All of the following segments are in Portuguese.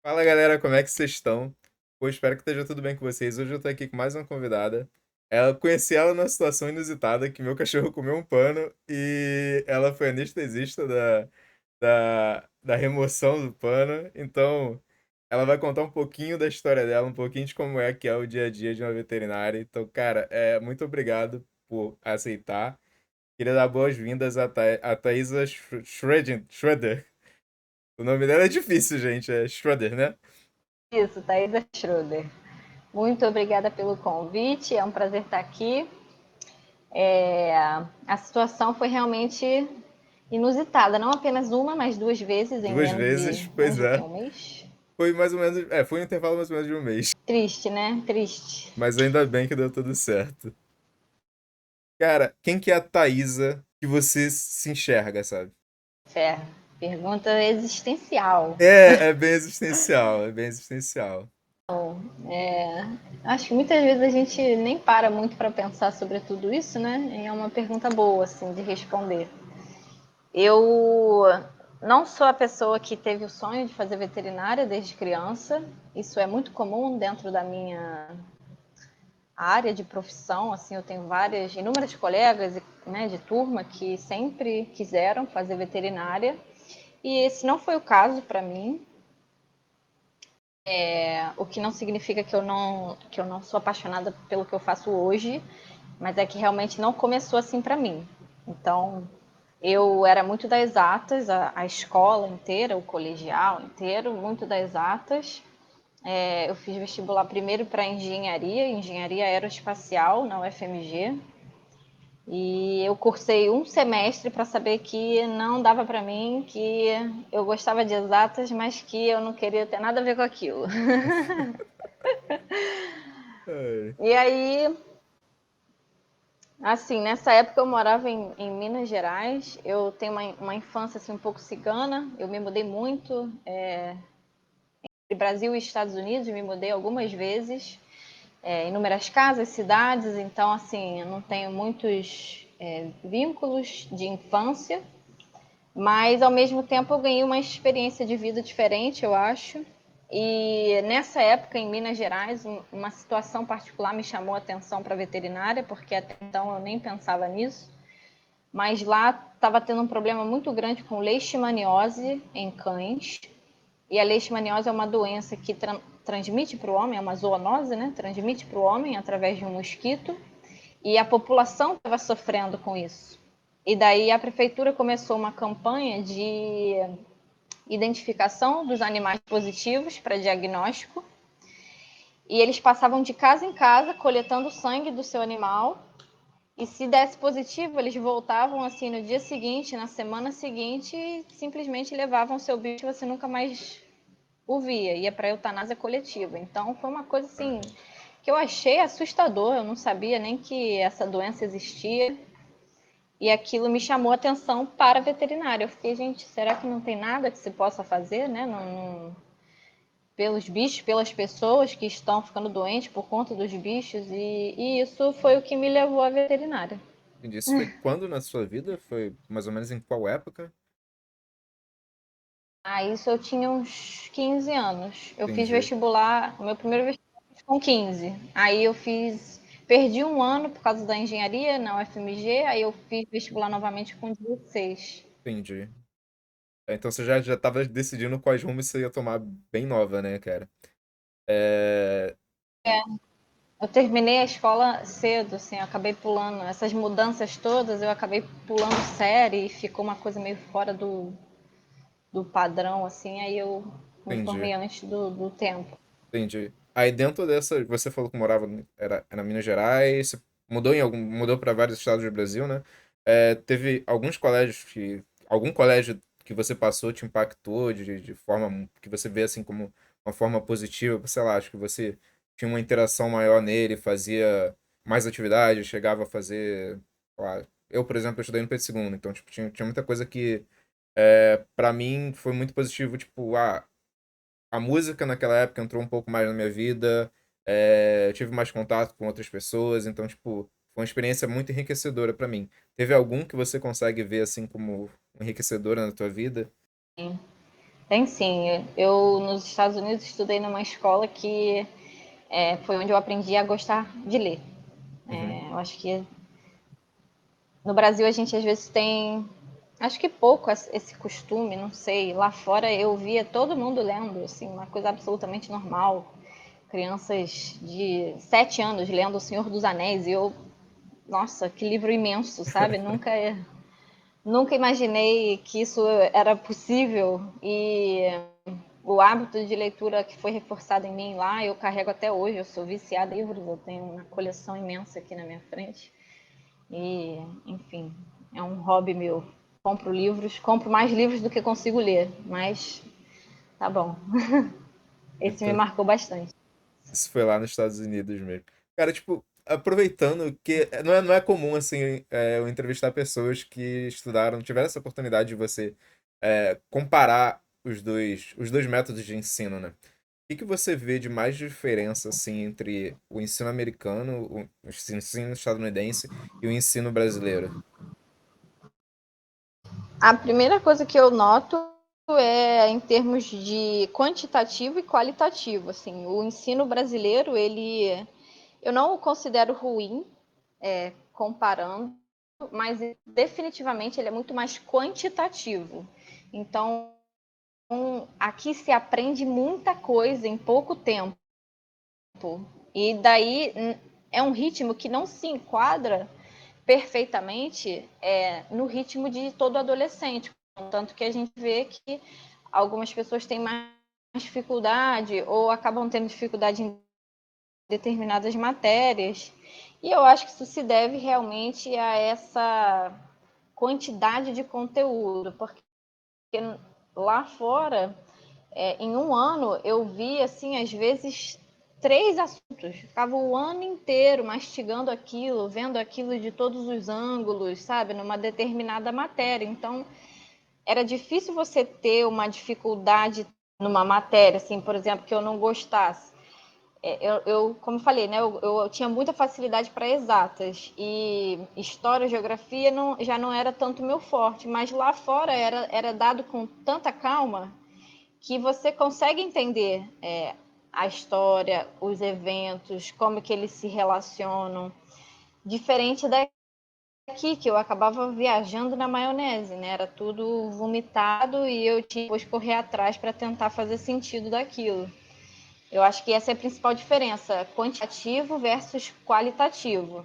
Fala galera, como é que vocês estão? Pô, espero que esteja tudo bem com vocês. Hoje eu tô aqui com mais uma convidada. Conheci ela numa situação inusitada, que meu cachorro comeu um pano e ela foi anestesista da remoção do pano. Então, ela vai contar um pouquinho da história dela, um pouquinho de como é que é o dia a dia de uma veterinária. Então, cara, muito obrigado por aceitar. Queria dar boas-vindas a Thaisa Schroeder. O nome dela é difícil, gente, é Schroeder, né? Isso, Thaisa Schroeder. Muito obrigada pelo convite, é um prazer estar aqui. A situação foi realmente inusitada, não apenas uma, mas duas vezes em Duas menos vezes, pois de que é. um mês. Foi mais ou menos. Foi um intervalo mais ou menos de um mês. Triste, né? Triste. Mas ainda bem que deu tudo certo. Cara, quem que é a Thaisa que você se enxerga, sabe? É, pergunta existencial. É bem existencial, é bem existencial. Acho que muitas vezes a gente nem para muito para pensar sobre tudo isso, né? E é uma pergunta boa, assim, de responder. Eu não sou a pessoa que teve o sonho de fazer veterinária desde criança. Isso é muito comum dentro da minha área de profissão. Assim, eu tenho inúmeras colegas, né, de turma que sempre quiseram fazer veterinária. E esse não foi o caso para mim. O que não significa que eu não sou apaixonada pelo que eu faço hoje, mas é que realmente não começou assim para mim. Então, eu era muito das exatas, a escola inteira, o colegial inteiro, muito das exatas. Eu fiz vestibular primeiro para engenharia aeroespacial na UFMG. E eu cursei um semestre para saber que não dava para mim, que eu gostava de exatas, mas que eu não queria ter nada a ver com aquilo. Ai, E aí, assim, nessa época eu morava em Minas Gerais. Eu tenho uma infância assim, um pouco cigana. Eu me mudei muito entre Brasil e Estados Unidos, me mudei algumas vezes, inúmeras casas, cidades. Então, assim, eu não tenho muitos vínculos de infância, mas ao mesmo tempo eu ganhei uma experiência de vida diferente, eu acho. E nessa época, em Minas Gerais, uma situação particular me chamou a atenção para a veterinária, porque até então eu nem pensava nisso. Mas lá estava tendo um problema muito grande com leishmaniose em cães. E a leishmaniose é uma doença que transmite para o homem, é uma zoonose, né? Transmite para o homem através de um mosquito. E a população estava sofrendo com isso. E daí a prefeitura começou uma campanha de identificação dos animais positivos para diagnóstico. E eles passavam de casa em casa coletando o sangue do seu animal. E se desse positivo, eles voltavam assim no dia seguinte, na semana seguinte, e simplesmente levavam o seu bicho e você nunca mais o via. Ia para a eutanásia coletiva. Então foi uma coisa assim caramba. que eu achei assustador. Eu não sabia nem que essa doença existia. E aquilo me chamou a atenção para a veterinária. Eu fiquei, gente, será que não tem nada que se possa fazer, né? Pelos bichos, pelas pessoas que estão ficando doentes por conta dos bichos. E isso foi o que me levou à veterinária. Entendi. Isso foi quando na sua vida? Foi mais ou menos em qual época? Isso eu tinha uns 15 anos. Eu fiz Entendi. vestibular, o meu primeiro vestibular com 15. Aí eu fiz, perdi um ano por causa da engenharia na UFMG, aí eu fiz vestibular novamente com 16. Entendi. Então você já tava decidindo quais rumos você ia tomar bem nova, né, cara? É... Eu terminei a escola cedo, assim, eu acabei pulando essas mudanças todas, eu acabei pulando série e ficou uma coisa meio fora do padrão, assim, aí eu me Entendi. formei antes do tempo. Entendi. Aí dentro dessa, você falou que morava, era Minas Gerais, você mudou para vários estados do Brasil, né? Teve algum colégio que você passou te impactou de forma que você vê assim como uma forma positiva, sei lá, acho que você tinha uma interação maior nele, fazia mais atividades, chegava a fazer, sei lá, eu, por exemplo, eu estudei no Pedro II, então tipo, tinha muita coisa que para mim foi muito positivo, tipo, a música naquela época entrou um pouco mais na minha vida, eu tive mais contato com outras pessoas, então, tipo, foi uma experiência muito enriquecedora pra mim. Teve algum que você consegue ver, assim, como enriquecedora na tua vida? Tem sim. Eu, nos Estados Unidos, estudei numa escola que foi onde eu aprendi a gostar de ler. Uhum. Eu acho que no Brasil a gente às vezes tem, acho que pouco esse costume, não sei. Lá fora eu via todo mundo lendo, assim, uma coisa absolutamente normal. Crianças de 7 anos lendo O Senhor dos Anéis e eu, nossa, que livro imenso, sabe? Nunca imaginei que isso era possível e o hábito de leitura que foi reforçado em mim lá, eu carrego até hoje. Eu sou viciada em livros, eu tenho uma coleção imensa aqui na minha frente. E, enfim, é um hobby meu. Compro livros, compro mais livros do que consigo ler, mas tá bom. Esse me Então, marcou bastante. isso foi lá nos Estados Unidos mesmo. Cara, tipo, aproveitando que não é comum, assim, eu entrevistar pessoas que estudaram, tiveram essa oportunidade de você comparar os dois métodos de ensino, né? O que que você vê de mais diferença, assim, entre o ensino americano, o ensino estadunidense e o ensino brasileiro? A primeira coisa que eu noto é em termos de quantitativo e qualitativo. Assim, o ensino brasileiro, eu não o considero ruim, comparando, mas definitivamente ele é muito mais quantitativo. Então, aqui se aprende muita coisa em pouco tempo. E daí é um ritmo que não se enquadra perfeitamente no ritmo de todo adolescente. Tanto que a gente vê que algumas pessoas têm mais dificuldade ou acabam tendo dificuldade em determinadas matérias. E eu acho que isso se deve realmente a essa quantidade de conteúdo, porque lá fora, em um ano, eu vi, assim, às vezes, 3 assuntos. Ficava o ano inteiro mastigando aquilo, vendo aquilo de todos os ângulos, sabe, numa determinada matéria. Então, era difícil você ter uma dificuldade numa matéria, assim, por exemplo, que eu não gostasse. Como eu falei, né, eu tinha muita facilidade para exatas e história, geografia já não era tanto meu forte, mas lá fora era dado com tanta calma que você consegue entender a história, os eventos, como que eles se relacionam, diferente daqui, que eu acabava viajando na maionese, né? Era tudo vomitado e eu tinha que depois correr atrás para tentar fazer sentido daquilo. Eu acho que essa é a principal diferença, quantitativo versus qualitativo.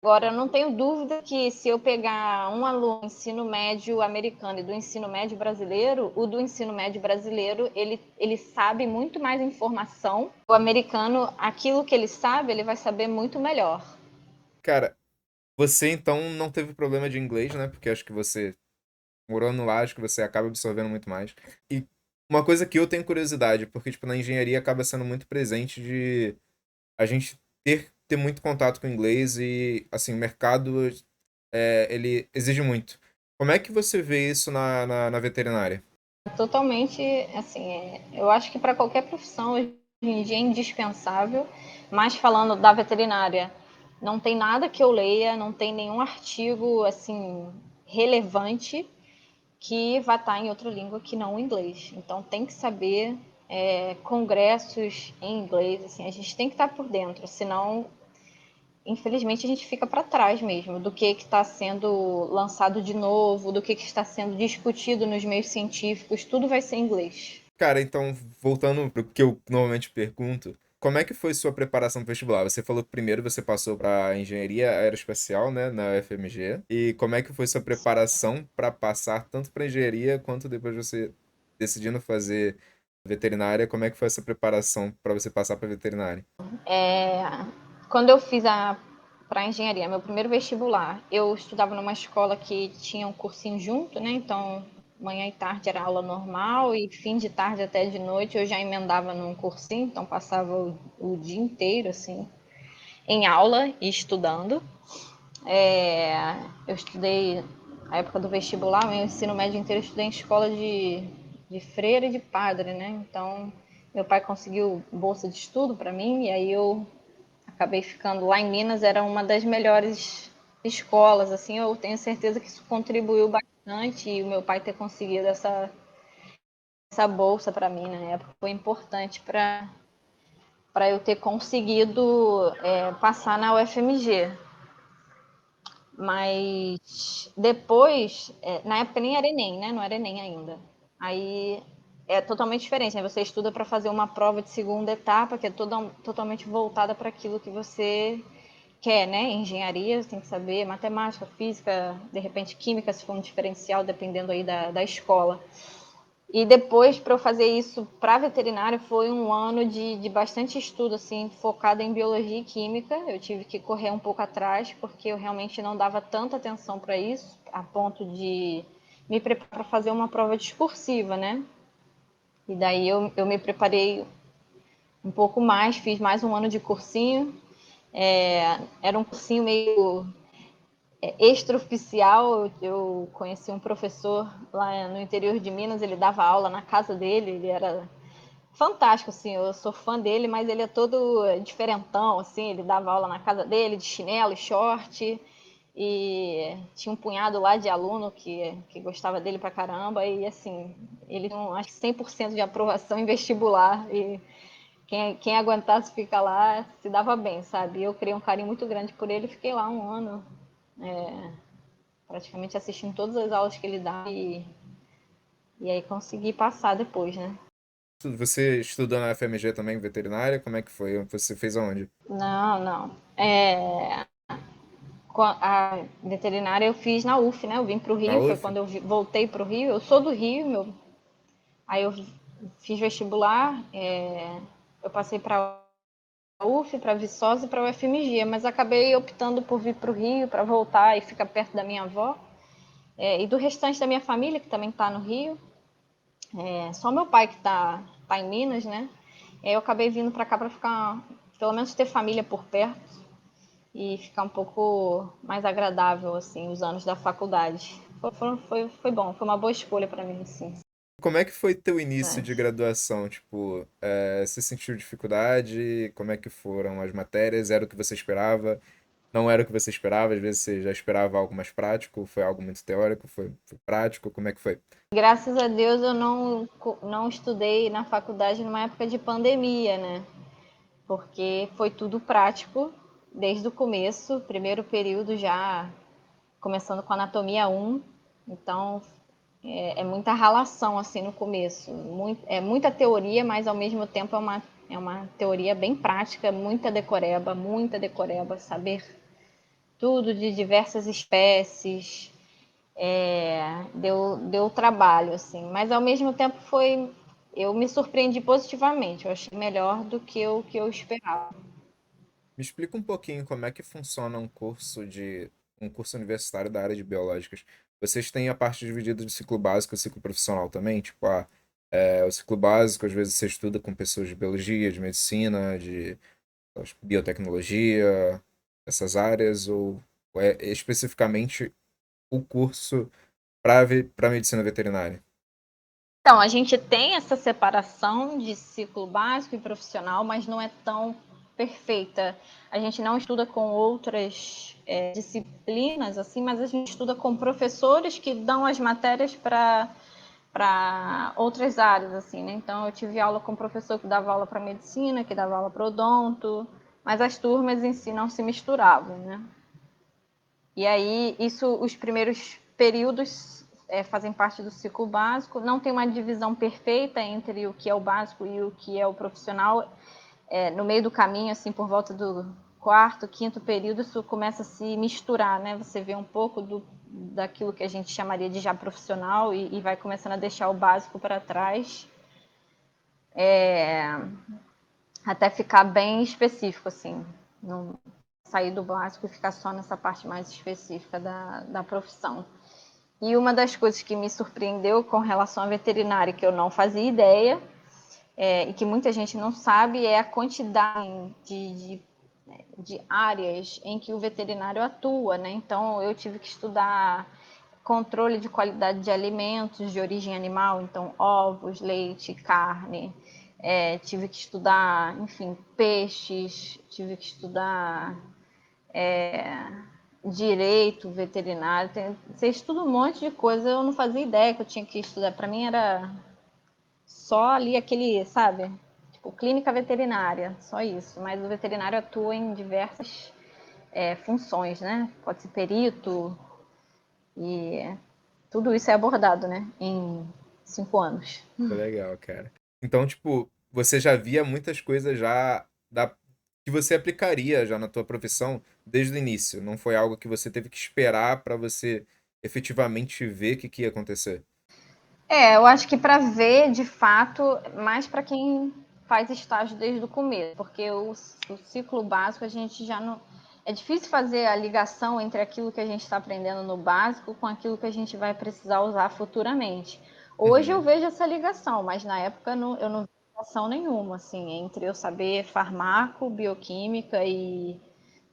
Agora, eu não tenho dúvida que se eu pegar um aluno do ensino médio americano e do ensino médio brasileiro, o do ensino médio brasileiro, ele sabe muito mais informação. O americano, aquilo que ele sabe, ele vai saber muito melhor. Cara, você então não teve problema de inglês, né? Porque acho que você morando lá, acho que você acaba absorvendo muito mais. E uma coisa que eu tenho curiosidade, porque, tipo, na engenharia acaba sendo muito presente de a gente ter muito contato com o inglês e, assim, o mercado, ele exige muito. Como é que você vê isso na veterinária? Totalmente, assim, eu acho que para qualquer profissão hoje em dia é indispensável, mas falando da veterinária, não tem nada que eu leia, não tem nenhum artigo, assim, relevante que vai estar em outra língua que não o inglês. Então tem que saber congressos em inglês, assim, a gente tem que estar por dentro, senão, infelizmente, a gente fica para trás mesmo do que está sendo lançado de novo, do que está sendo discutido nos meios científicos, tudo vai ser em inglês. Cara, então, voltando pro que eu normalmente pergunto, como é que foi sua preparação pro vestibular? Você falou que primeiro você passou para engenharia aeroespacial, né, na UFMG. E como é que foi sua preparação para passar tanto para engenharia quanto depois você decidindo fazer veterinária? Como é que foi essa preparação para você passar para veterinária? É, quando eu fiz para engenharia, meu primeiro vestibular, eu estudava numa escola que tinha um cursinho junto, né? Então, manhã e tarde era aula normal e fim de tarde até de noite eu já emendava num cursinho, então passava o dia inteiro assim em aula e estudando. É, eu estudei a época do vestibular, meu ensino médio inteiro eu estudei em escola de freira e de padre, né? Então, meu pai conseguiu bolsa de estudo para mim e aí eu acabei ficando lá em Minas, era uma das melhores escolas, assim, eu tenho certeza que isso contribuiu bastante e o meu pai ter conseguido essa bolsa para mim na época foi importante para eu ter conseguido passar na UFMG. Mas depois, na época nem era Enem, né? Não era Enem ainda. Aí é totalmente diferente, né? Você estuda para fazer uma prova de segunda etapa, que é totalmente voltada para aquilo que você quer, né? Engenharia, você tem que saber matemática, física, de repente química, se for um diferencial, dependendo aí da escola. E depois, para eu fazer isso para veterinária, foi um ano de bastante estudo, assim, focado em biologia e química. Eu tive que correr um pouco atrás, porque eu realmente não dava tanta atenção para isso, a ponto de me preparar para fazer uma prova discursiva, né? E daí eu me preparei um pouco mais, fiz mais um ano de cursinho. Era um cursinho meio extraoficial. Eu conheci um professor lá no interior de Minas, ele dava aula na casa dele, ele era fantástico, assim, eu sou fã dele, mas ele é todo diferentão, assim, ele dava aula na casa dele, de chinelo e short, e tinha um punhado lá de aluno que gostava dele pra caramba, e assim, ele tinha, acho que 100% de aprovação em vestibular, e quem aguentasse ficar lá se dava bem, sabe? Eu criei um carinho muito grande por ele, fiquei lá um ano, praticamente assistindo todas as aulas que ele dá, e aí consegui passar depois, né? Você estudou na FMG também, veterinária? Como é que foi? Você fez aonde? Não, não. A veterinária eu fiz na UF, né? Eu vim para o Na Rio, foi UF? quando eu voltei para o Rio. Eu sou do Rio, aí eu fiz vestibular, eu passei para a UF, para a Viçosa e para a UFMG, mas acabei optando por vir para o Rio, para voltar e ficar perto da minha avó, e do restante da minha família, que também está no Rio. Só meu pai que tá em Minas, né? Eu acabei vindo para cá para ficar, pelo menos ter família por perto e ficar um pouco mais agradável, assim, os anos da faculdade. Foi bom, foi uma boa escolha para mim, assim. Como é que foi teu início de graduação? Tipo, você sentiu dificuldade? Como é que foram as matérias? Era o que você esperava? Não era o que você esperava? Às vezes você já esperava algo mais prático? Foi algo muito teórico? Foi prático? Como é que foi? Graças a Deus eu não estudei na faculdade numa época de pandemia, né? Porque foi tudo prático desde o começo, primeiro período já começando com anatomia 1, então é muita ralação assim no começo, é muita teoria, mas ao mesmo tempo é uma teoria bem prática, muita decoreba, saber tudo de diversas espécies, deu trabalho, assim, mas ao mesmo tempo eu me surpreendi positivamente, eu achei melhor do que o que eu esperava. Me explica um pouquinho como é que funciona um curso universitário da área de biológicas. Vocês têm a parte dividida de ciclo básico e ciclo profissional também? Tipo, o ciclo básico, às vezes você estuda com pessoas de biologia, de medicina, de biotecnologia, essas áreas, ou é especificamente o curso para medicina veterinária? Então, a gente tem essa separação de ciclo básico e profissional, mas não é tão perfeita. A gente não estuda com outras disciplinas, assim, mas a gente estuda com professores que dão as matérias para outras áreas, assim, né? Então, eu tive aula com um professor que dava aula para medicina, que dava aula para odonto, mas as turmas em si não se misturavam, né? E aí, os primeiros períodos fazem parte do ciclo básico. Não tem uma divisão perfeita entre o que é o básico e o que é o profissional. No meio do caminho, assim, por volta do quarto, quinto período, isso começa a se misturar, né? Você vê um pouco daquilo que a gente chamaria de já profissional e vai começando a deixar o básico para trás, até ficar bem específico, assim. Não sair do básico e ficar só nessa parte mais específica da profissão. E uma das coisas que me surpreendeu com relação à veterinária, que eu não fazia ideia, e que muita gente não sabe, é a quantidade de áreas em que o veterinário atua, né? Então, eu tive que estudar controle de qualidade de alimentos de origem animal, então ovos, leite, carne. Tive que estudar, enfim, peixes, tive que estudar direito veterinário, você estuda um monte de coisa, eu não fazia ideia que eu tinha que estudar. Para mim era só ali aquele, sabe? Tipo, clínica veterinária, só isso. Mas o veterinário atua em diversas funções, né? Pode ser perito e tudo isso é abordado, né? Em 5 anos. Que legal, cara. Então, tipo, você já via muitas coisas já que você aplicaria já na tua profissão desde o início. Não foi algo que você teve que esperar para você efetivamente ver o que, que ia acontecer. Eu acho que para ver, de fato, mais para quem faz estágio desde o começo, porque o ciclo básico a gente já não. É difícil fazer a ligação entre aquilo que a gente está aprendendo no básico com aquilo que a gente vai precisar usar futuramente. Hoje eu Uhum. vejo essa ligação, mas na época eu não vi ligação nenhuma, assim, entre eu saber farmaco, bioquímica e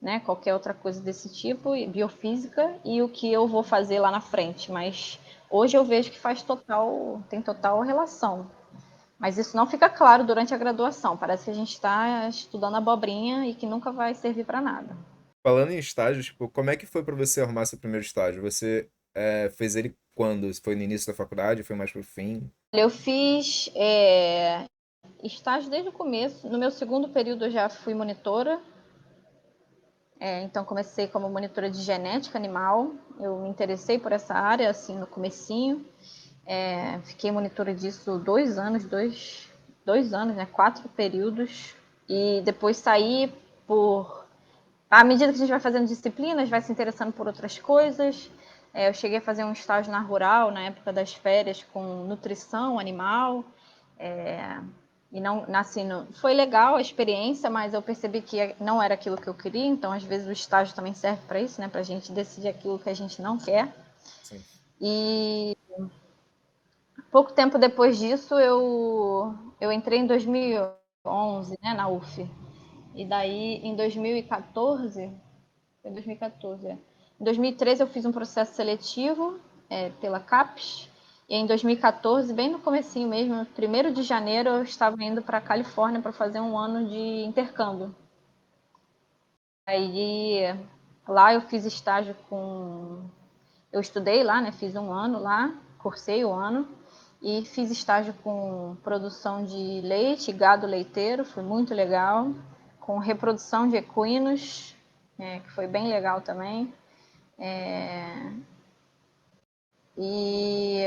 né, qualquer outra coisa desse tipo, biofísica, e o que eu vou fazer lá na frente. Mas hoje eu vejo que tem total relação. Mas isso não fica claro durante a graduação. Parece que a gente está estudando abobrinha e que nunca vai servir para nada. Falando em estágio, tipo, como é que foi para você arrumar seu primeiro estágio? Você fez ele quando? Foi no início da faculdade? Foi mais pro fim? Eu fiz estágio desde o começo. No meu segundo período eu já fui monitora. Então comecei como monitora de genética animal. Eu me interessei por essa área assim no comecinho. Fiquei monitora disso 2 anos, dois anos, né? 4 períodos. E depois saí por. À medida que a gente vai fazendo disciplinas, vai se interessando por outras coisas. Eu cheguei a fazer um estágio na Rural, na época das férias, com nutrição animal. E não, assim, não, foi legal a experiência, mas eu percebi que não era aquilo que eu queria. Então, às vezes, o estágio também serve para isso, né? Para a gente decidir aquilo que a gente não quer. Sim. E pouco tempo depois disso, eu entrei em 2011, né, na UF. E daí, em 2014, foi 2014, é. Em 2013 eu fiz um processo seletivo pela CAPES. E em 2014, bem no comecinho mesmo, 1º de janeiro, eu estava indo para a Califórnia para fazer um ano de intercâmbio. Aí lá eu fiz estágio com. Eu estudei lá, né? Fiz um ano lá, cursei o ano e fiz estágio com produção de leite, gado leiteiro, foi muito legal, com reprodução de equinos, que foi bem legal também. E,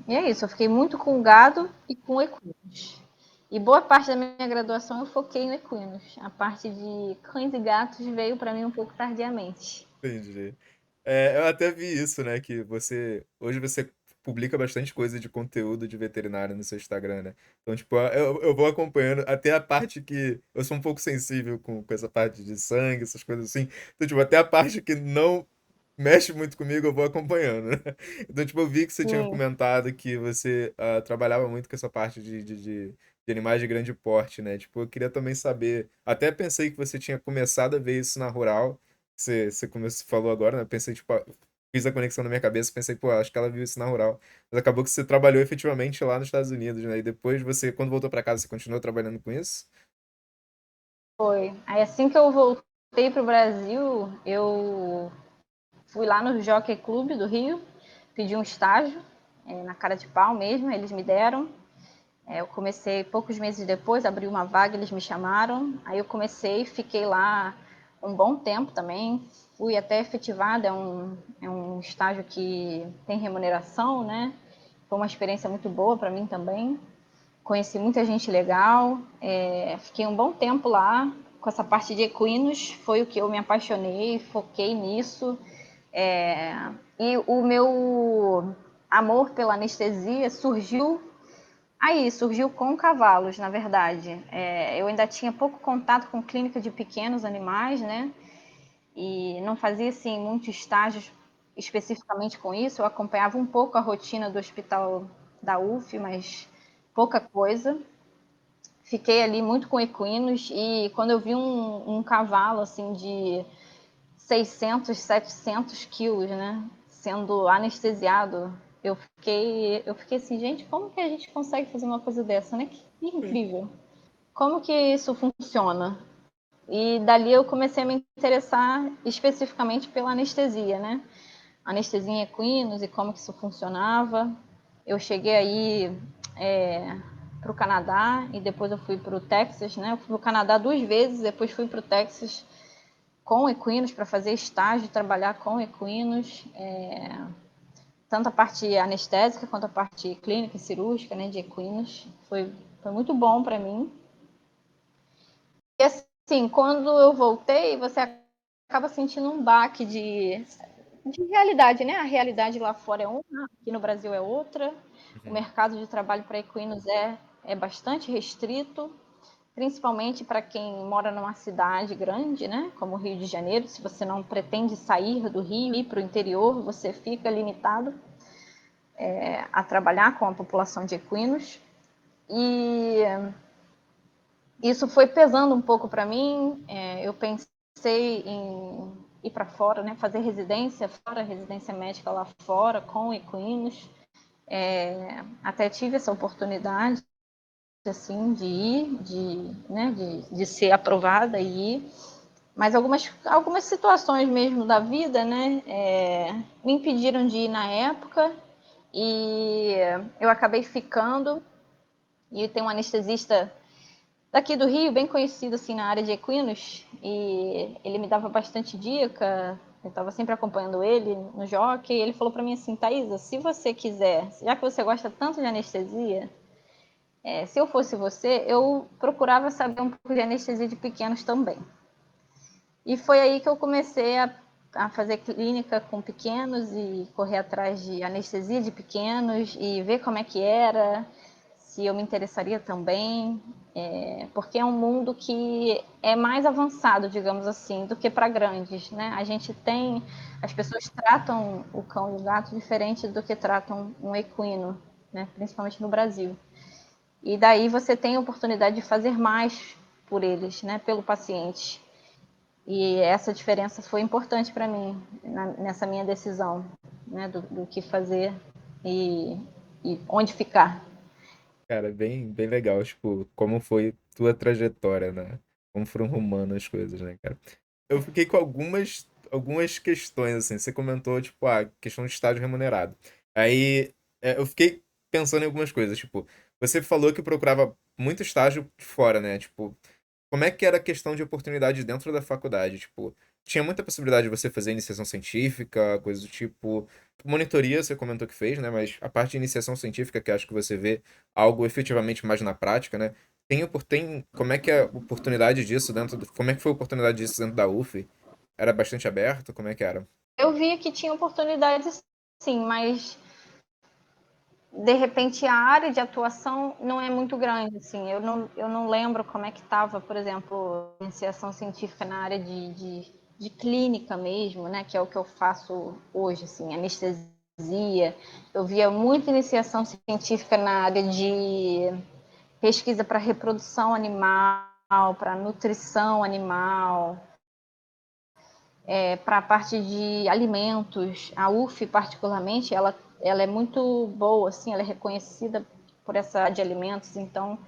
e é isso, eu fiquei muito com gado e com equinos. E boa parte da minha graduação eu foquei em equinos. A parte de cães e gatos veio para mim um pouco tardiamente. Entendi. Eu até vi isso, né? Que hoje você publica bastante coisa de conteúdo de veterinário no seu Instagram, né? Então, tipo, eu vou acompanhando até a parte que eu sou um pouco sensível com essa parte de sangue, essas coisas assim. Então, tipo, até a parte que não mexe muito comigo, eu vou acompanhando, né? Então, tipo, eu vi que você tinha Sim, comentado que você trabalhava muito com essa parte de animais de grande porte, né? Tipo, eu queria também saber. Até pensei que você tinha começado a ver isso na Rural. Você falou agora, né? Eu pensei, tipo, fiz a conexão na minha cabeça, pensei, pô, acho que ela viu isso na Rural. Mas acabou que você trabalhou efetivamente lá nos Estados Unidos, né? E depois você, quando voltou pra casa, você continuou trabalhando com isso? foi. Aí assim que eu voltei para o Brasil, eu fui lá no Jockey Club do Rio, pedi um estágio, na cara de pau mesmo, eles me deram. Eu comecei poucos meses depois, abri uma vaga, eles me chamaram. Aí eu comecei, fiquei lá um bom tempo também. Fui até efetivada, é um estágio que tem remuneração, né? Foi uma experiência muito boa para mim também. Conheci muita gente legal. Fiquei um bom tempo lá com essa parte de equinos. Foi o que eu me apaixonei, foquei nisso. É, e o meu amor pela anestesia surgiu com cavalos, na verdade. Eu ainda tinha pouco contato com clínica de pequenos animais, né? E não fazia assim muitos estágios especificamente com isso. Eu acompanhava um pouco a rotina do hospital da UF, mas pouca coisa. Fiquei ali muito com equinos e quando eu vi um cavalo assim de 600, 700 quilos, né, sendo anestesiado, eu fiquei assim, gente, como que a gente consegue fazer uma coisa dessa, né? Que Sim. incrível. Como que isso funciona? E dali eu comecei a me interessar especificamente pela anestesia, né? Anestesia em equinos e como que isso funcionava. Eu cheguei aí para o Canadá e depois eu fui para o Texas, né? Eu fui para o Canadá 2 vezes, depois fui para o Texas com equinos para fazer estágio, trabalhar com equinos, tanto a parte anestésica quanto a parte clínica e cirúrgica, né, de equinos. Foi muito bom para mim. E assim, quando eu voltei, você acaba sentindo um baque de realidade, né? A realidade lá fora é uma, aqui no Brasil é outra. O Uhum. mercado de trabalho para equinos é bastante restrito, principalmente para quem mora numa cidade grande, né? Como o Rio de Janeiro. Se você não pretende sair do Rio e ir para o interior, você fica limitado a trabalhar com a população de equinos. E isso foi pesando um pouco para mim. Eu pensei em ir para fora, né, fazer residência fora, residência médica lá fora com equinos. Até tive essa oportunidade assim de ir, de ser aprovada e ir. Mas algumas situações mesmo da vida, né, me impediram de ir na época e eu acabei ficando. E tem um anestesista daqui do Rio, bem conhecido assim na área de equinos, e ele me dava bastante dica. Eu estava sempre acompanhando ele no jockey, e ele falou para mim assim: Thaisa, se você quiser, já que você gosta tanto de anestesia, se eu fosse você, eu procurava saber um pouco de anestesia de pequenos também. E foi aí que eu comecei a fazer clínica com pequenos e correr atrás de anestesia de pequenos e ver como é que era, se eu me interessaria também, porque é um mundo que é mais avançado, digamos assim, do que para grandes, né? As pessoas tratam o cão e o gato diferente do que tratam um equino, né? Principalmente no Brasil. E daí você tem a oportunidade de fazer mais por eles, né? Pelo paciente. E essa diferença foi importante para mim nessa minha decisão, né? Do que fazer e, e onde ficar. Cara, bem legal, tipo, como foi tua trajetória, né? Como foram rumando as coisas, né, cara? Eu fiquei com algumas questões, assim. Você comentou, tipo, questão de estágio remunerado. Aí, eu fiquei pensando em algumas coisas, tipo, você falou que procurava muito estágio de fora, né? Tipo, como é que era a questão de oportunidade dentro da faculdade? Tipo, tinha muita possibilidade de você fazer iniciação científica, coisa do tipo. Monitoria, você comentou que fez, né? Mas a parte de iniciação científica, que acho que você vê algo efetivamente mais na prática, né? Como é que é a oportunidade disso como é que foi a oportunidade disso dentro da UF? Era bastante aberto? Como é que era? Eu via que tinha oportunidades, sim, mas de repente a área de atuação não é muito grande, assim. Eu não lembro como é que estava, por exemplo, iniciação científica na área de clínica mesmo, né? Que é o que eu faço hoje, assim, anestesia. Eu via muita iniciação científica na área de pesquisa para reprodução animal, para nutrição animal, para a parte de alimentos. A UF, particularmente, ela é muito boa, assim, ela é reconhecida por essa de alimentos, então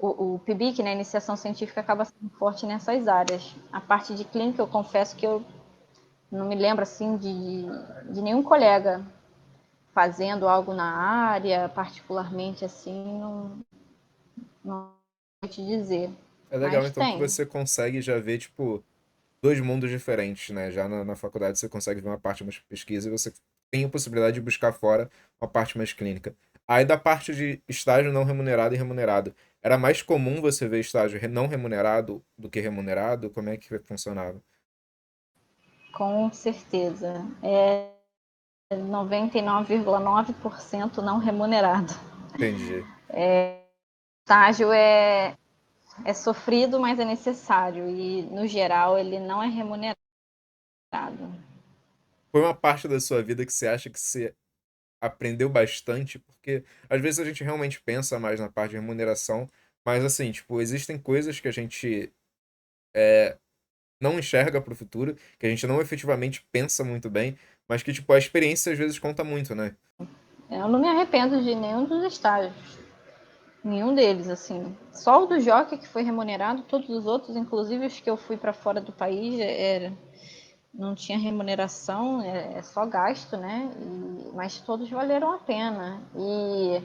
o PIBIC, né, a iniciação científica, acaba sendo forte nessas áreas. A parte de clínica, eu confesso que eu não me lembro assim de nenhum colega fazendo algo na área, particularmente assim, não vou te dizer. É legal, Mas então, que tem. você consegue já ver, tipo, dois mundos diferentes, né? Já na faculdade você consegue ver uma parte mais pesquisa e você tem a possibilidade de buscar fora uma parte mais clínica. Aí da parte de estágio não remunerado e remunerado, era mais comum você ver estágio não remunerado do que remunerado? Como é que funcionava? Com certeza. É 99,9% não remunerado. Entendi. Estágio é sofrido, mas é necessário. E, no geral, ele não é remunerado. Foi uma parte da sua vida que você acha que você aprendeu bastante? Porque às vezes a gente realmente pensa mais na parte de remuneração, mas assim, tipo, existem coisas que a gente não enxerga para o futuro, que a gente não efetivamente pensa muito bem, mas que, tipo, a experiência às vezes conta muito, né? Eu não me arrependo de nenhum dos estágios. Nenhum deles, assim. Só o do Jockey que foi remunerado, todos os outros, inclusive os que eu fui para fora do país, não tinha remuneração, é só gasto, né? Mas todos valeram a pena. E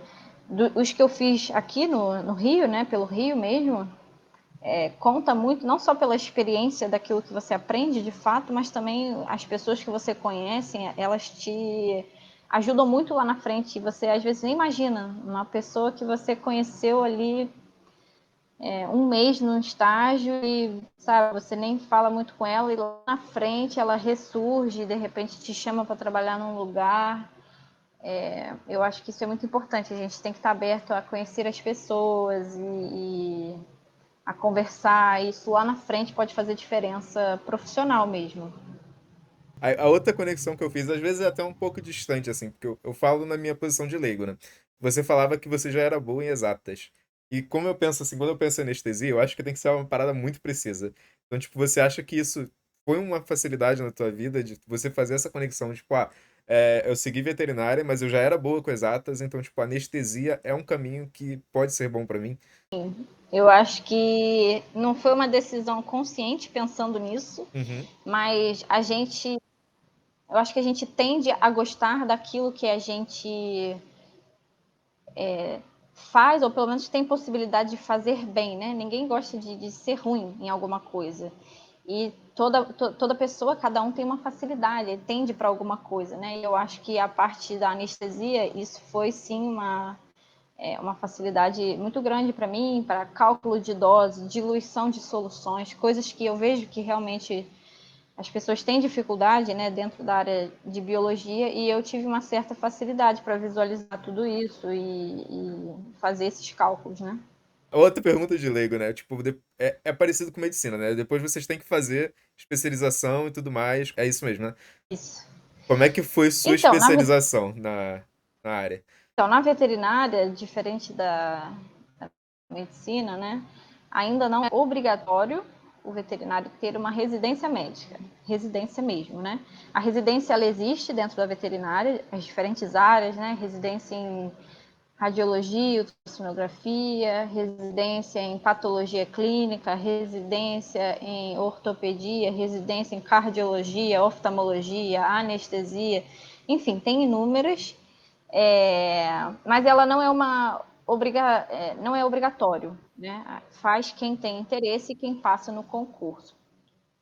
os que eu fiz aqui no Rio, né, pelo Rio mesmo, conta muito, não só pela experiência daquilo que você aprende de fato, mas também as pessoas que você conhece, elas te ajudam muito lá na frente. Você às vezes nem imagina uma pessoa que você conheceu ali um mês no estágio e, sabe, você nem fala muito com ela e lá na frente ela ressurge, de repente te chama para trabalhar num lugar. Eu acho que isso é muito importante. A gente tem que estar aberto a conhecer as pessoas e a conversar. Isso lá na frente pode fazer diferença profissional mesmo. A outra conexão que eu fiz, às vezes é até um pouco distante, assim, porque eu falo na minha posição de leigo, né? Você falava que você já era boa em exatas. E como eu penso assim, quando eu penso em anestesia, eu acho que tem que ser uma parada muito precisa. Então, tipo, você acha que isso foi uma facilidade na tua vida de você fazer essa conexão, tipo, eu segui veterinária, mas eu já era boa com exatas, então, tipo, anestesia é um caminho que pode ser bom pra mim. Eu acho que não foi uma decisão consciente pensando nisso, Uhum. mas eu acho que a gente tende a gostar daquilo que a gente faz, ou pelo menos tem possibilidade de fazer bem, né? Ninguém gosta de ser ruim em alguma coisa. E toda pessoa, cada um tem uma facilidade, tende para alguma coisa, né? E eu acho que a parte da anestesia, isso foi sim uma facilidade muito grande para mim, para cálculo de dose, diluição de soluções, coisas que eu vejo que realmente as pessoas têm dificuldade, né, dentro da área de biologia, e eu tive uma certa facilidade para visualizar tudo isso e fazer esses cálculos, né? Outra pergunta de leigo, né? Tipo, é parecido com medicina, né? Depois vocês têm que fazer especialização e tudo mais. É isso mesmo, né? Isso. Como é que foi sua Então, especialização na área? na veterinária, diferente da medicina, né, ainda não é obrigatório o veterinário ter uma residência médica, residência mesmo, né? A residência ela existe dentro da veterinária, as diferentes áreas, né? Residência em radiologia, ultrassonografia, residência em patologia clínica, residência em ortopedia, residência em cardiologia, oftalmologia, anestesia, enfim, tem inúmeras, mas ela não é não é obrigatório, né? Faz quem tem interesse e quem passa no concurso.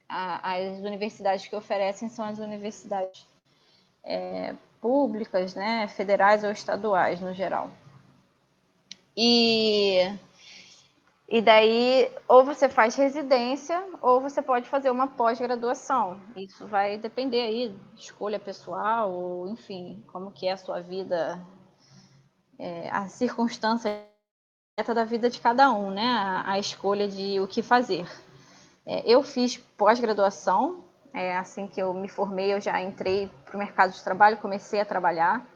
As universidades que oferecem são as universidades públicas, né, federais ou estaduais no geral. E, e daí, ou você faz residência, ou você pode fazer uma pós-graduação. Isso vai depender aí de escolha pessoal, ou enfim, como que é a sua vida, a circunstância da vida de cada um, né? A escolha de o que fazer. Eu fiz pós-graduação, assim que eu me formei, eu já entrei para o mercado de trabalho, comecei a trabalhar.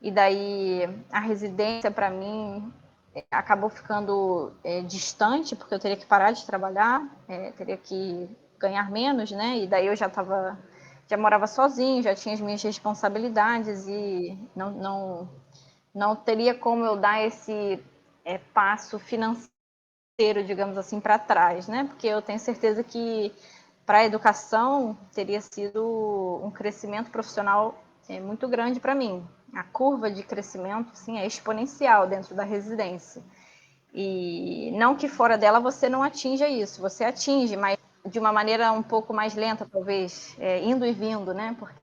E daí a residência para mim acabou ficando distante, porque eu teria que parar de trabalhar, teria que ganhar menos, né? E daí eu já morava sozinho, já tinha as minhas responsabilidades e não teria como eu dar esse passo financeiro, digamos assim, para trás, né? Porque eu tenho certeza que para a educação teria sido um crescimento profissional muito grande para mim. A curva de crescimento, sim, é exponencial dentro da residência. E não que fora dela você não atinja isso, você atinge, mas de uma maneira um pouco mais lenta, talvez, indo e vindo, né? Porque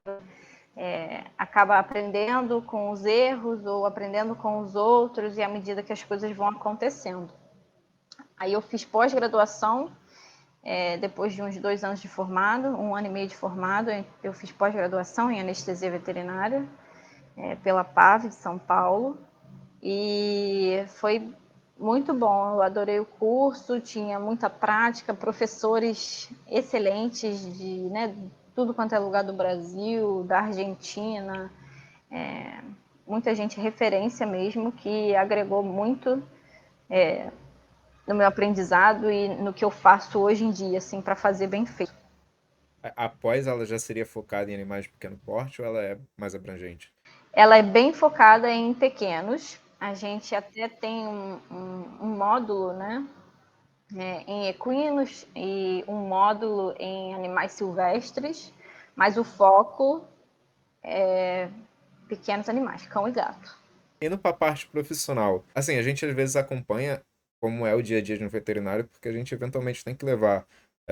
acaba aprendendo com os erros ou aprendendo com os outros e à medida que as coisas vão acontecendo. Aí eu fiz pós-graduação, depois de uns 2 anos de formado, 1 ano e meio de formado, eu fiz pós-graduação em anestesia veterinária pela PAV de São Paulo e foi muito bom. Eu adorei o curso, tinha muita prática, professores excelentes de tudo quanto é lugar do Brasil, da Argentina, muita gente referência mesmo que agregou muito no meu aprendizado e no que eu faço hoje em dia, assim, para fazer bem feito. Após ela já seria focada em animais de pequeno porte ou ela é mais abrangente? Ela é bem focada em pequenos. A gente até tem um módulo, né, em equinos e um módulo em animais silvestres, mas o foco é pequenos animais, cão e gato. Indo pra parte profissional, assim, a gente às vezes acompanha como é o dia a dia de um veterinário, porque a gente eventualmente tem que levar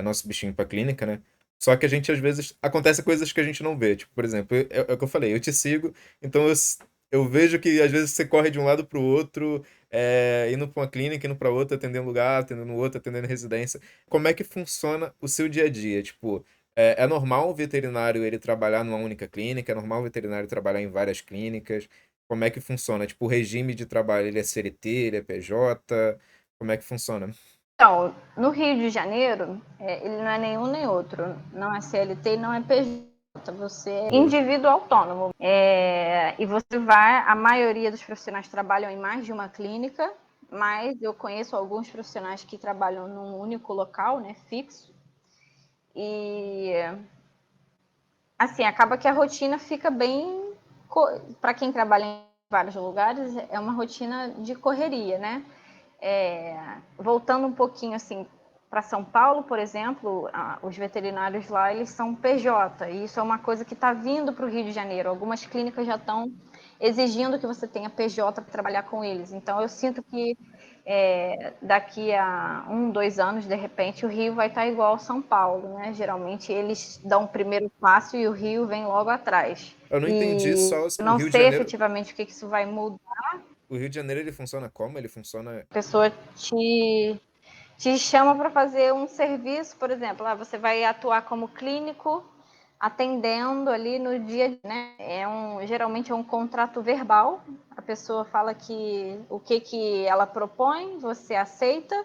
nosso bichinho pra clínica, né? Só que a gente às vezes acontece coisas que a gente não vê. Tipo, por exemplo, é o que eu falei, eu te sigo, então eu vejo que às vezes você corre de um lado pro outro, indo pra uma clínica, indo pra outra, atendendo lugar, atendendo outro, atendendo residência. Como é que funciona o seu dia a dia? Tipo, é normal o veterinário ele trabalhar numa única clínica? É normal o veterinário trabalhar em várias clínicas? Como é que funciona? Tipo, o regime de trabalho, ele é CLT, ele é PJ? Como é que funciona? Então, no Rio de Janeiro, ele não é nenhum nem outro. Não é CLT e não é PJ. Você é indivíduo autônomo. E você vai, a maioria dos profissionais trabalham em mais de uma clínica, mas eu conheço alguns profissionais que trabalham num único local, né, fixo. E assim, acaba que a rotina fica bem. Para quem trabalha em vários lugares, é uma rotina de correria, né? Voltando um pouquinho assim para São Paulo, por exemplo, os veterinários lá eles são PJ, e isso é uma coisa que está vindo para o Rio de Janeiro. Algumas clínicas já estão exigindo que você tenha PJ para trabalhar com eles. Então eu sinto que daqui a 1, 2 anos, de repente, o Rio vai estar igual ao São Paulo, né? Geralmente eles dão o primeiro passo e o Rio vem logo atrás. Eu não entendi E só o não Rio de sei Janeiro. efetivamente o que isso vai mudar. O Rio de Janeiro ele funciona como? Ele funciona. A pessoa te chama para fazer um serviço, por exemplo, você vai atuar como clínico, atendendo ali no dia, né? Geralmente é um contrato verbal. A pessoa fala que o que ela propõe, você aceita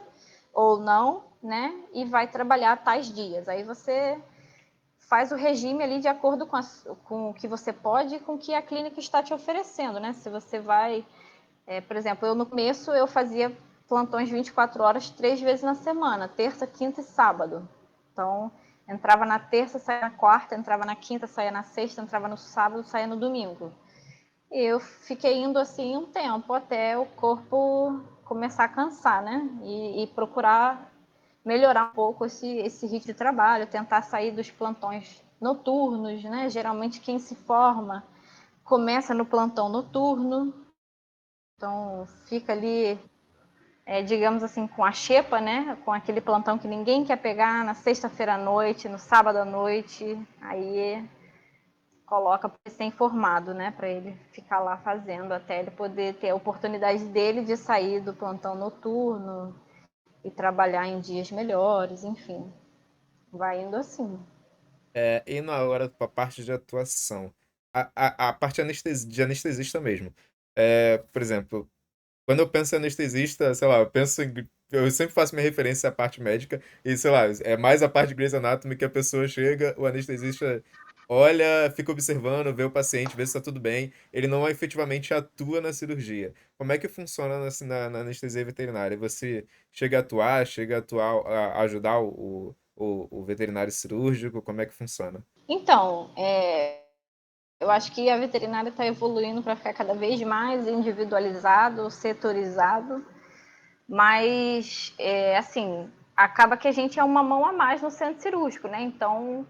ou não, né? E vai trabalhar tais dias. Aí você faz o regime ali de acordo com o que você pode e com o que a clínica está te oferecendo, né? Se você vai por exemplo, eu no começo eu fazia plantões 24 horas 3 vezes na semana, terça, quinta e sábado. Então, entrava na terça, saía na quarta, entrava na quinta, saía na sexta, entrava no sábado, saía no domingo. E eu fiquei indo assim um tempo até o corpo começar a cansar, né? E procurar melhorar um pouco esse ritmo de trabalho, tentar sair dos plantões noturnos, né? Geralmente quem se forma começa no plantão noturno, então fica ali, digamos assim, com a xepa, né? Com aquele plantão que ninguém quer pegar na sexta-feira à noite, no sábado à noite. Aí coloca para ser informado, né? Para ele ficar lá fazendo até ele poder ter a oportunidade dele de sair do plantão noturno e trabalhar em dias melhores, enfim. Vai indo assim. E na hora pra parte de atuação, a parte de anestesista mesmo. Por exemplo, quando eu penso em anestesista, sei lá, eu sempre faço minha referência à parte médica, e sei lá, é mais a parte de Grey's Anatomy que a pessoa chega, o anestesista olha, fica observando, vê o paciente, vê se tá tudo bem, ele não efetivamente atua na cirurgia. Como é que funciona na anestesia veterinária? Você chega a atuar, a ajudar o veterinário cirúrgico? Como é que funciona? Então, eu acho que a veterinária está evoluindo para ficar cada vez mais individualizado, setorizado. Mas, assim, acaba que a gente é uma mão a mais no centro cirúrgico, né? Então,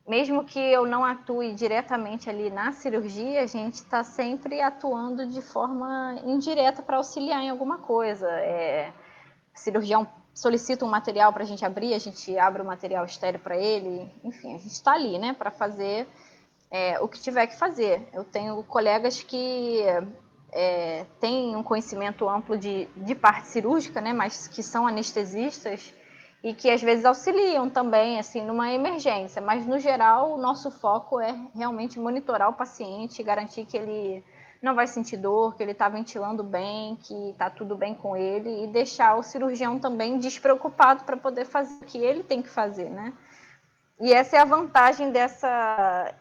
mesmo que eu não atue diretamente ali na cirurgia, a gente está sempre atuando de forma indireta para auxiliar em alguma coisa. O cirurgião solicita um material para a gente abrir, a gente abre o material estéreo para ele. Enfim, a gente está ali, né, para fazer o que tiver que fazer. Eu tenho colegas que têm um conhecimento amplo de parte cirúrgica, né, mas que são anestesistas e que às vezes auxiliam também, assim, numa emergência. Mas no geral, o nosso foco é realmente monitorar o paciente, garantir que ele não vai sentir dor, que ele está ventilando bem, que está tudo bem com ele e deixar o cirurgião também despreocupado para poder fazer o que ele tem que fazer, né? E essa é a vantagem dessa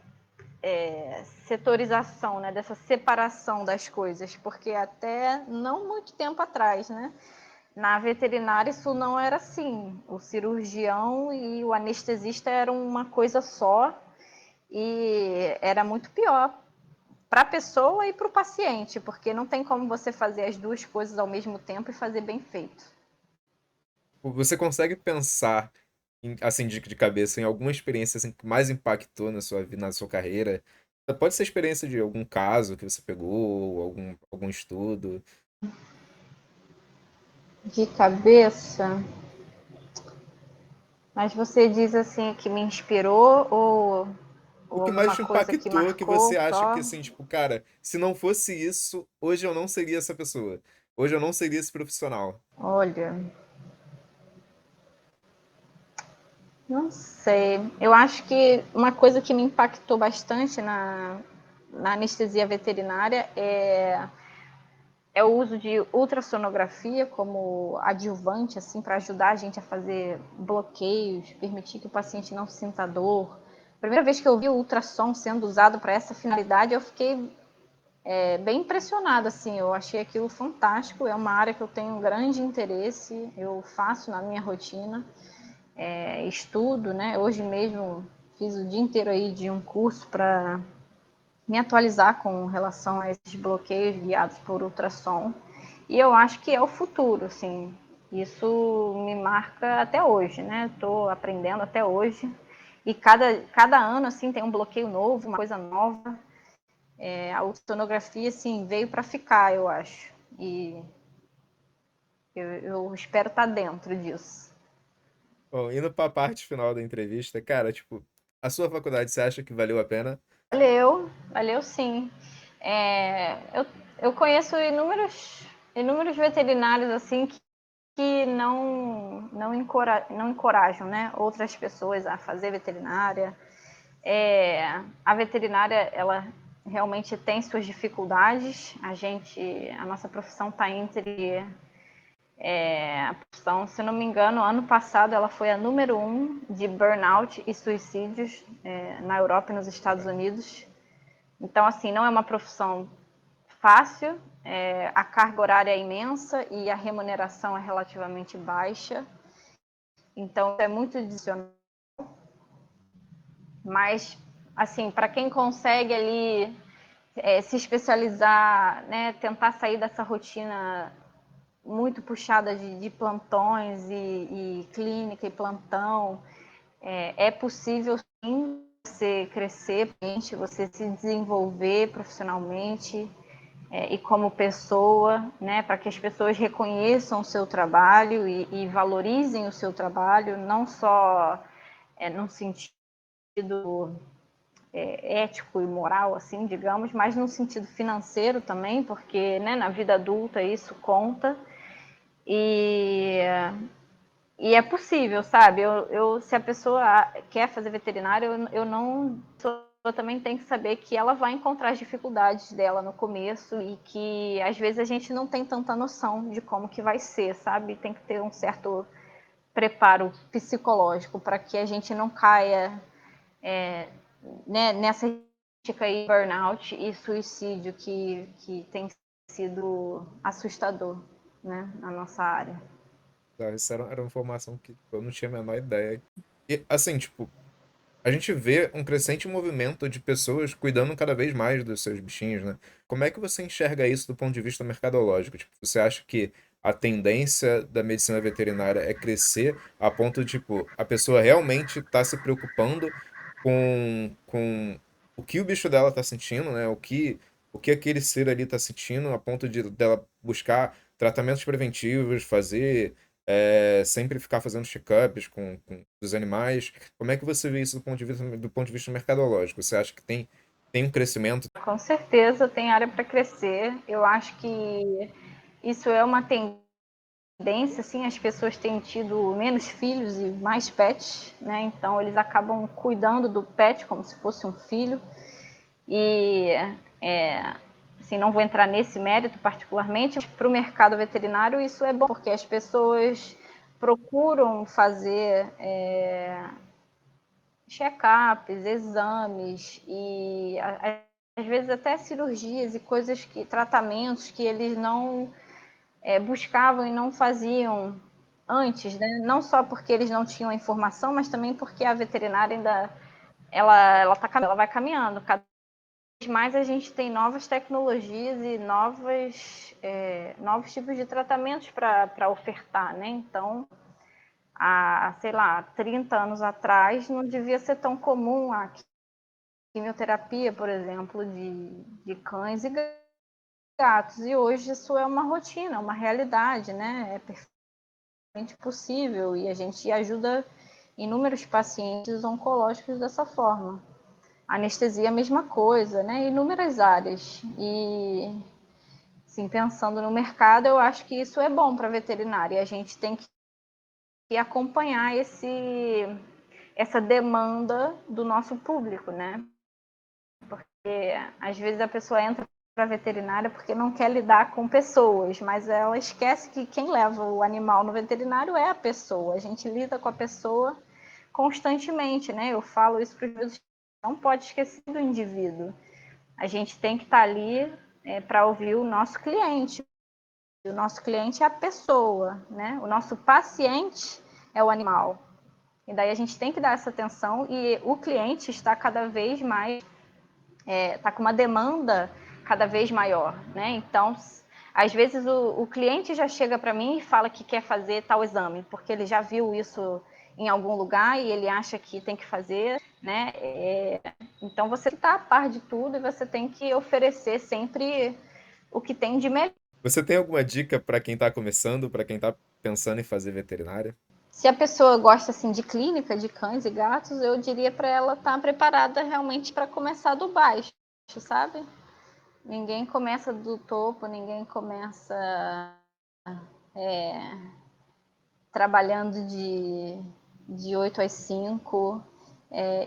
setorização, né, dessa separação das coisas, porque até não muito tempo atrás, né, na veterinária isso não era assim. O cirurgião e o anestesista eram uma coisa só e era muito pior para a pessoa e para o paciente, porque não tem como você fazer as duas coisas ao mesmo tempo e fazer bem feito. Você consegue pensar, assim, de cabeça, em alguma experiência assim, que mais impactou na sua vida, na sua carreira? Pode ser experiência de algum caso que você pegou, ou algum estudo. De cabeça, mas você diz assim que me inspirou O ou que mais alguma te coisa que impactou, que você marcou acha que, só? assim, tipo, cara, se não fosse isso, hoje eu não seria essa pessoa. Hoje eu não seria esse profissional. Olha, não sei. Eu acho que uma coisa que me impactou bastante na anestesia veterinária é o uso de ultrassonografia como adjuvante, assim, para ajudar a gente a fazer bloqueios, permitir que o paciente não sinta dor. Primeira vez que eu vi o ultrassom sendo usado para essa finalidade, eu fiquei bem impressionada, assim. Eu achei aquilo fantástico. É uma área que eu tenho um grande interesse. Eu faço na minha rotina, estudo, né? Hoje mesmo fiz o dia inteiro aí de um curso para me atualizar com relação a esses bloqueios guiados por ultrassom. E eu acho que é o futuro, assim. Isso me marca até hoje, né? Estou aprendendo até hoje. E cada ano, assim, tem um bloqueio novo, uma coisa nova. A ultrassonografia, assim, veio para ficar, eu acho. E eu espero estar dentro disso. Bom, indo pra parte final da entrevista, cara, tipo, a sua faculdade, você acha que valeu a pena? Valeu, valeu sim. Eu conheço inúmeros veterinários assim que não encorajam, né, outras pessoas a fazer veterinária. A veterinária, ela realmente tem suas dificuldades. A nossa profissão está entre a profissão, se não me engano, ano passado ela foi a número 1 de burnout e suicídios na Europa e nos Estados Cara, Unidos. Então, assim, não é uma profissão fácil, a carga horária é imensa e a remuneração é relativamente baixa. Então, é muito adicional. Mas, assim, para quem consegue ali se especializar, né, tentar sair dessa rotina muito puxada de plantões e clínica e plantão, é possível sim você crescer, você se desenvolver profissionalmente e como pessoa, né, para que as pessoas reconheçam o seu trabalho e valorizem o seu trabalho, não só num sentido ético e moral, assim, digamos, mas no sentido financeiro também, porque né, na vida adulta isso conta. E, e é possível, sabe? Se a pessoa quer fazer veterinário, eu não. Eu também tem que saber que ela vai encontrar as dificuldades dela no começo e que às vezes a gente não tem tanta noção de como que vai ser, sabe? Tem que ter um certo preparo psicológico para que a gente não caia né, nessa aí, burnout e suicídio que tem sido assustador, né, na nossa área. tá, isso era uma informação que eu não tinha a menor ideia. E, assim, tipo, a gente vê um crescente movimento de pessoas cuidando cada vez mais dos seus bichinhos, né? Como é que você enxerga isso do ponto de vista mercadológico? Tipo, você acha que a tendência da medicina veterinária é crescer a ponto de, tipo, a pessoa realmente está se preocupando com o que o bicho dela está sentindo, né? O que aquele ser ali está sentindo, a ponto de dela buscar tratamentos preventivos, fazer sempre ficar fazendo check-ups com os animais. Como é que você vê isso do ponto de vista mercadológico? Você acha que tem um crescimento? Com certeza tem área para crescer. Eu acho que isso é uma tendência, assim, as pessoas têm tido menos filhos e mais pets, né? Então eles acabam cuidando do pet como se fosse um filho. E assim, não vou entrar nesse mérito particularmente, para o mercado veterinário isso é bom, porque as pessoas procuram fazer check-ups, exames e às vezes até cirurgias e coisas tratamentos que eles não buscavam e não faziam antes, né? Não só porque eles não tinham a informação, mas também porque a veterinária ainda ela vai caminhando. Cada vez mais a gente tem novas tecnologias e novos tipos de tratamentos para ofertar, né? Então, sei lá, 30 anos atrás não devia ser tão comum quimioterapia, por exemplo, de cães e gatos. E hoje isso é uma rotina, uma realidade, né? É perfeitamente possível e a gente ajuda inúmeros pacientes oncológicos dessa forma. Anestesia, a mesma coisa, né? Inúmeras áreas. E, sim, pensando no mercado, eu acho que isso é bom para a veterinária. A gente tem que acompanhar essa demanda do nosso público, né? Porque às vezes a pessoa entra para a veterinária porque não quer lidar com pessoas, mas ela esquece que quem leva o animal no veterinário é a pessoa. A gente lida com a pessoa constantemente, né? Eu falo isso para os meus, não pode esquecer do indivíduo. A gente tem que estar ali para ouvir o nosso cliente. O nosso cliente é a pessoa, né? O nosso paciente é o animal. E daí a gente tem que dar essa atenção e o cliente está cada vez mais, está com uma demanda cada vez maior, né? Então, às vezes o cliente já chega para mim e fala que quer fazer tal exame, porque ele já viu isso em algum lugar e ele acha que tem que fazer, né? Então você está a par de tudo e você tem que oferecer sempre o que tem de melhor. Você tem alguma dica para quem tá começando, para quem tá pensando em fazer veterinária? Se a pessoa gosta assim de clínica, de cães e gatos, eu diria para ela estar preparada realmente para começar do baixo, sabe? Ninguém começa do topo, ninguém começa trabalhando de 8 às 5.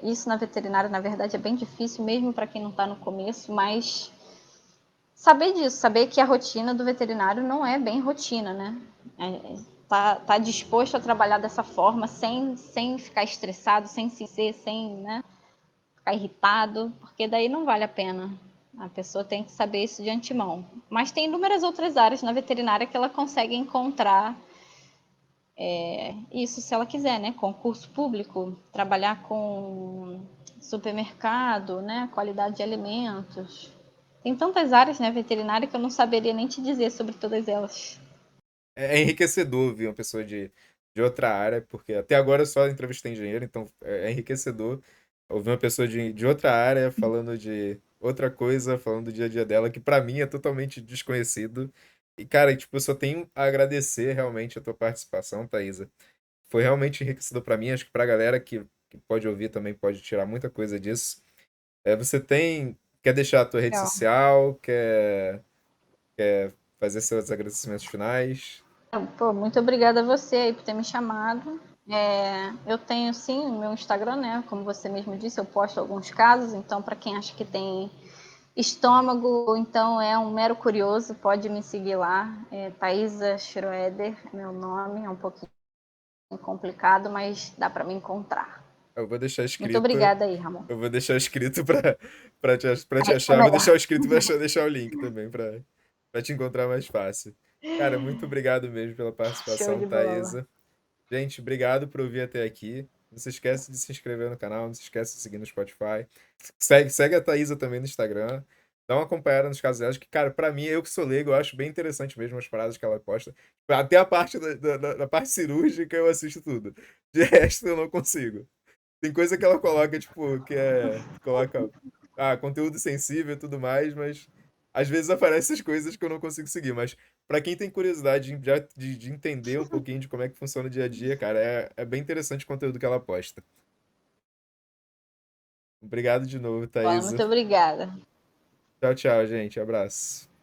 Isso na veterinária, na verdade, é bem difícil, mesmo para quem não está no começo, mas saber disso, saber que a rotina do veterinário não é bem rotina, né? Tá disposto a trabalhar dessa forma, sem ficar estressado, sem se ser, sem, né, ficar irritado, porque daí não vale a pena. A pessoa tem que saber isso de antemão. Mas tem inúmeras outras áreas na veterinária que ela consegue encontrar isso se ela quiser, né? Concurso público, trabalhar com supermercado, né? Qualidade de alimentos. Tem tantas áreas, né, veterinária, que eu não saberia nem te dizer sobre todas elas. É enriquecedor ver uma pessoa de outra área, porque até agora eu só entrevistei engenheiro, então é enriquecedor ouvir uma pessoa de outra área falando de outra coisa, falando do dia a dia dela, que pra mim é totalmente desconhecido. E, cara, tipo, eu só tenho a agradecer realmente a tua participação, Thaisa. Foi realmente enriquecedor pra mim, acho que pra galera que pode ouvir também pode tirar muita coisa disso. Você quer deixar a tua rede Legal. social, quer fazer seus agradecimentos finais? Pô, muito obrigada a você aí por ter me chamado. Eu tenho sim o meu Instagram, né? Como você mesmo disse, eu posto alguns casos, então para quem acha que tem estômago, então é um mero curioso, pode me seguir lá. Thaisa Schroeder, meu nome, é um pouquinho complicado, mas dá para me encontrar. Eu vou deixar Muito escrito. obrigada aí, Ramon. Eu vou deixar escrito pra te Aí fica achar. Eu vou deixar melhor. o escrito e vou deixar o link também pra te encontrar mais fácil. Cara, muito obrigado mesmo pela Show participação, de bola. Thaisa. Gente, obrigado por ouvir até aqui. Não se esquece de se inscrever no canal, não se esquece de seguir no Spotify. Segue a Thaisa também no Instagram. Dá uma acompanhada nos casos delas, que, cara, pra mim, eu que sou leigo, eu acho bem interessante mesmo as paradas que ela posta. Até a parte da parte cirúrgica eu assisto tudo. De resto, eu não consigo. Tem coisa que ela coloca, tipo, coloca, conteúdo sensível e tudo mais, mas às vezes aparecem essas coisas que eu não consigo seguir. Mas pra quem tem curiosidade de entender um pouquinho de como é que funciona o dia a dia, cara, é bem interessante o conteúdo que ela posta. Obrigado de novo, Bola, muito Thaisa. obrigada. Tchau, tchau, gente. Abraço.